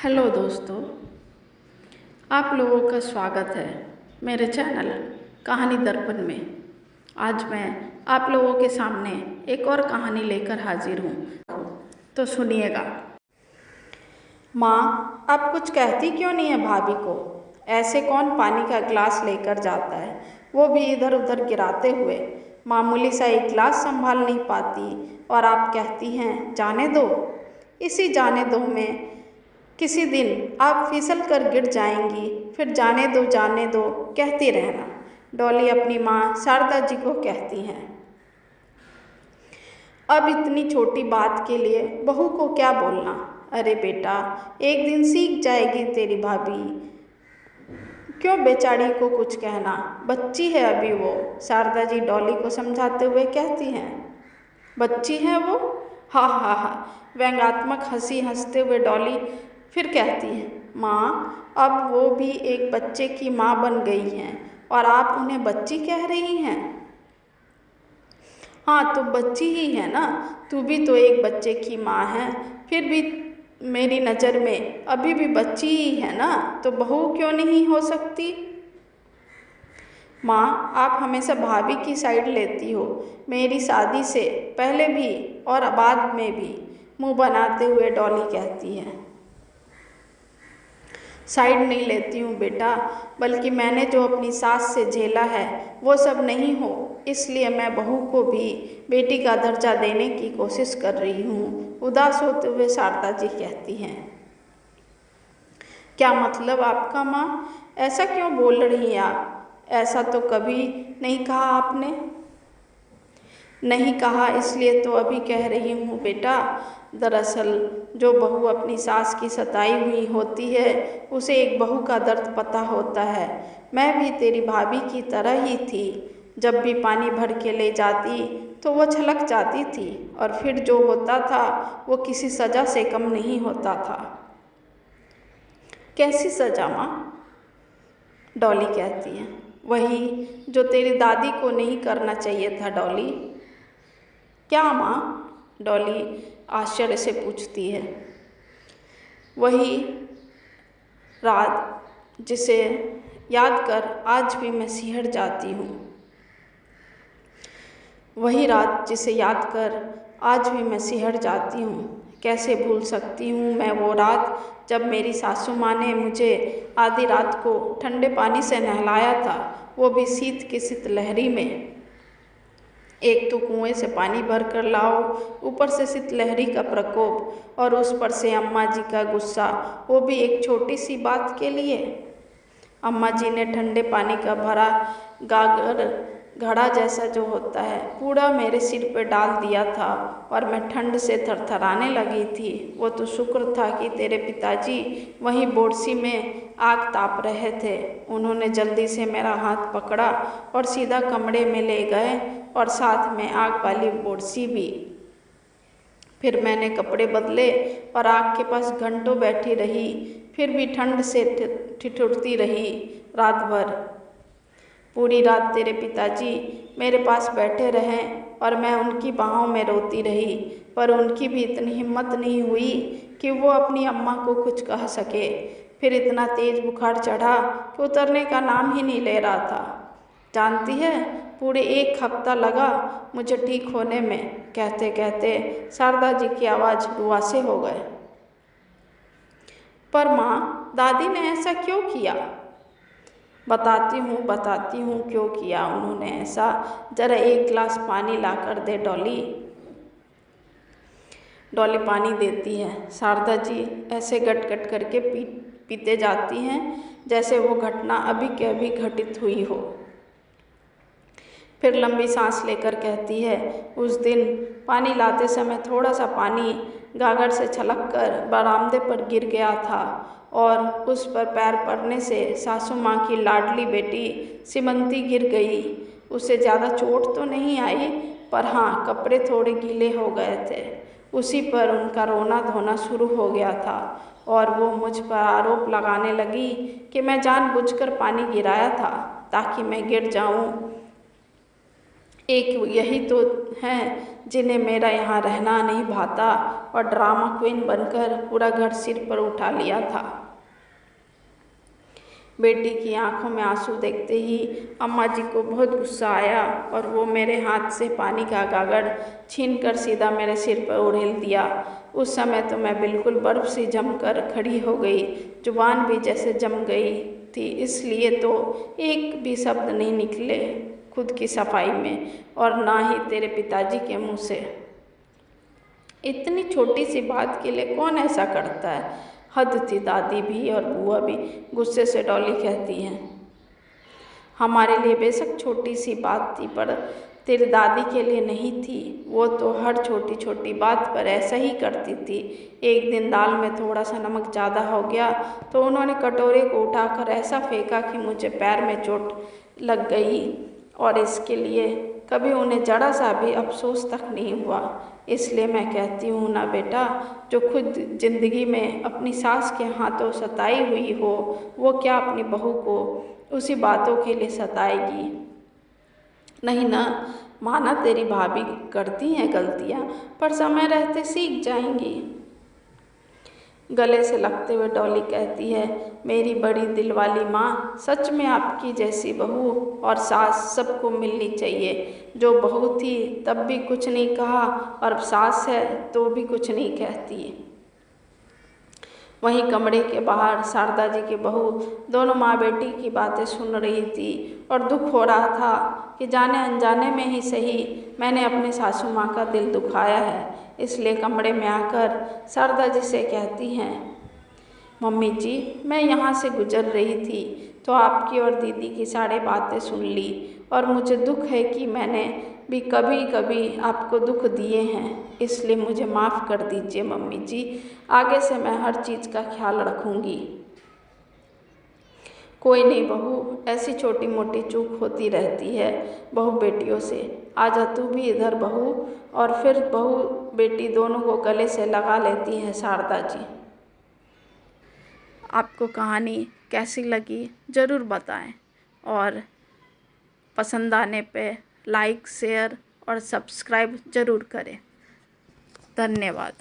Hello दोस्तों, आप लोगों का स्वागत है मेरे चैनल कहानी दर्पण में। आज मैं आप लोगों के सामने एक और कहानी लेकर हाजिर हूँ, तो सुनिएगा। माँ, आप कुछ कहती क्यों नहीं है भाभी को? ऐसे कौन पानी का गिलास लेकर जाता है, वो भी इधर उधर गिराते हुए। मामूली सा एक गिलास संभाल नहीं पाती और आप कहती हैं जाने दो। इसी जाने दो में किसी दिन आप फिसल कर गिर जाएंगी, फिर जाने दो कहती रहना। डॉली अपनी माँ शारदा जी को कहती हैं। अब इतनी छोटी बात के लिए बहू को क्या बोलना? अरे बेटा, एक दिन सीख जाएगी तेरी भाभी, क्यों बेचारी को कुछ कहना, बच्ची है अभी वो। शारदा जी डॉली को समझाते हुए कहती हैं। बच्ची है वो? हा हा हा, व्यंग्यात्मक हंसी हंसते हुए डॉली फिर कहती है, माँ अब वो भी एक बच्चे की माँ बन गई हैं और आप उन्हें बच्ची कह रही हैं। हाँ तो बच्ची ही है ना, तू भी तो एक बच्चे की माँ है, फिर भी मेरी नज़र में अभी भी बच्ची ही है ना, तो बहू क्यों नहीं हो सकती? माँ, आप हमेशा भाभी की साइड लेती हो, मेरी शादी से पहले भी और बाद में भी, मुंह बनाते हुए डॉली कहती है। साइड नहीं लेती हूँ बेटा, बल्कि मैंने जो अपनी सास से झेला है वो सब नहीं हो, इसलिए मैं बहू को भी बेटी का दर्जा देने की कोशिश कर रही हूँ। उदास होते हुए शारदा जी कहती हैं। क्या मतलब आपका माँ? ऐसा क्यों बोल रही हैं आप? ऐसा तो कभी नहीं कहा आपने। नहीं कहा इसलिए तो अभी कह रही हूँ बेटा। दरअसल जो बहू अपनी सास की सताई हुई होती है उसे एक बहू का दर्द पता होता है। मैं भी तेरी भाभी की तरह ही थी, जब भी पानी भर के ले जाती तो वो छलक जाती थी और फिर जो होता था वो किसी सज़ा से कम नहीं होता था। कैसी सज़ा माँ? डॉली कहती है। वही जो तेरी दादी को नहीं करना चाहिए था डॉली। क्या माँ? डॉली आश्चर्य से पूछती है। वही रात जिसे याद कर आज भी मैं सिहर जाती हूँ। वही रात जिसे याद कर आज भी मैं सिहर जाती हूँ। कैसे भूल सकती हूँ मैं वो रात जब मेरी सासू माँ ने मुझे आधी रात को ठंडे पानी से नहलाया था, वो भी शीत की शीतलहरी में। एक तो कुएं से पानी भर कर लाओ, ऊपर से शीतलहरी का प्रकोप और उस पर से अम्मा जी का गुस्सा, वो भी एक छोटी सी बात के लिए। अम्मा जी ने ठंडे पानी का भरा गागर घड़ा जैसा जो होता है पूरा मेरे सिर पे डाल दिया था और मैं ठंड से थरथराने लगी थी। वो तो शुक्र था कि तेरे पिताजी वहीं बोरसी में आग ताप रहे थे। उन्होंने जल्दी से मेरा हाथ पकड़ा और सीधा कमरे में ले गए और साथ में आग वाली बोरसी भी। फिर मैंने कपड़े बदले और आग के पास घंटों बैठी रही, फिर भी ठंड से ठिठुरती रही रात भर। पूरी रात तेरे पिताजी मेरे पास बैठे रहें और मैं उनकी बाहों में रोती रही, पर उनकी भी इतनी हिम्मत नहीं हुई कि वो अपनी अम्मा को कुछ कह सके। फिर इतना तेज बुखार चढ़ा कि उतरने का नाम ही नहीं ले रहा था। जानती है, पूरे एक हफ्ता लगा मुझे ठीक होने में। कहते कहते शारदा जी की आवाज़ रुआसे हो गए। पर माँ, दादी ने ऐसा क्यों किया? बताती हूँ क्यों किया उन्होंने ऐसा। जरा एक गिलास पानी ला कर दे डॉली। डॉली पानी देती है। शारदा जी ऐसे गट गट करके पीते जाती हैं जैसे वो घटना अभी के अभी घटित हुई हो। फिर लंबी सांस लेकर कहती है, उस दिन पानी लाते समय थोड़ा सा पानी गागर से छलक कर बरामदे पर गिर गया था और उस पर पैर पड़ने से सासू माँ की लाडली बेटी सीमंती गिर गई। उसे ज़्यादा चोट तो नहीं आई, पर हाँ कपड़े थोड़े गीले हो गए थे। उसी पर उनका रोना धोना शुरू हो गया था और वो मुझ पर आरोप लगाने लगी कि मैं जानबूझकर पानी गिराया था ताकि मैं गिर जाऊं। एक यही तो हैं जिन्हें मेरा यहाँ रहना नहीं भाता और ड्रामा क्वीन बनकर पूरा घर सिर पर उठा लिया था। बेटी की आंखों में आंसू देखते ही अम्मा जी को बहुत गुस्सा आया और वो मेरे हाथ से पानी का गागर छीनकर सीधा मेरे सिर पर उड़ेल दिया। उस समय तो मैं बिल्कुल बर्फ़ सी जमकर खड़ी हो गई, जुबान भी जैसे जम गई थी, इसलिए तो एक भी शब्द नहीं निकले खुद की सफाई में और ना ही तेरे पिताजी के मुँह से। इतनी छोटी सी बात के लिए कौन ऐसा करता है? हद थी। दादी भी और बुआ भी गुस्से से डॉली कहती हैं। हमारे लिए बेशक छोटी सी बात थी, पर तेरी दादी के लिए नहीं थी। वो तो हर छोटी छोटी बात पर ऐसा ही करती थी। एक दिन दाल में थोड़ा सा नमक ज़्यादा हो गया तो उन्होंने कटोरे को उठाकर ऐसा फेंका कि मुझे पैर में चोट लग गई और इसके लिए कभी उन्हें जरा सा भी अफसोस तक नहीं हुआ। इसलिए मैं कहती हूँ ना बेटा, जो खुद ज़िंदगी में अपनी सास के हाथों सताई हुई हो, वो क्या अपनी बहू को उसी बातों के लिए सताएगी? नहीं ना, माना तेरी भाभी करती हैं गलतियाँ, पर समय रहते सीख जाएंगी। गले से लगते हुए डॉली कहती है, मेरी बड़ी दिल वाली माँ, सच में आपकी जैसी बहू और सास सबको मिलनी चाहिए। जो बहू थी तब भी कुछ नहीं कहा और सास है तो भी कुछ नहीं कहती। वहीं कमरे के बाहर शारदा जी की बहू दोनों माँ बेटी की बातें सुन रही थी और दुख हो रहा था कि जाने अनजाने में ही सही मैंने अपनी सासू माँ का दिल दुखाया है। इसलिए कमरे में आकर शारदा जी से कहती हैं, मम्मी जी, मैं यहाँ से गुजर रही थी तो आपकी और दीदी की सारी बातें सुन ली और मुझे दुख है कि मैंने भी कभी कभी आपको दुख दिए हैं, इसलिए मुझे माफ़ कर दीजिए मम्मी जी। आगे से मैं हर चीज़ का ख्याल रखूँगी। कोई नहीं बहू, ऐसी छोटी मोटी चूक होती रहती है बहू बेटियों से। आजा तू भी इधर बहू। और फिर बहू बेटी दोनों को गले से लगा लेती है शारदा जी। आपको कहानी कैसी लगी ज़रूर बताएं और पसंद आने पे लाइक, शेयर और सब्सक्राइब ज़रूर करें। धन्यवाद।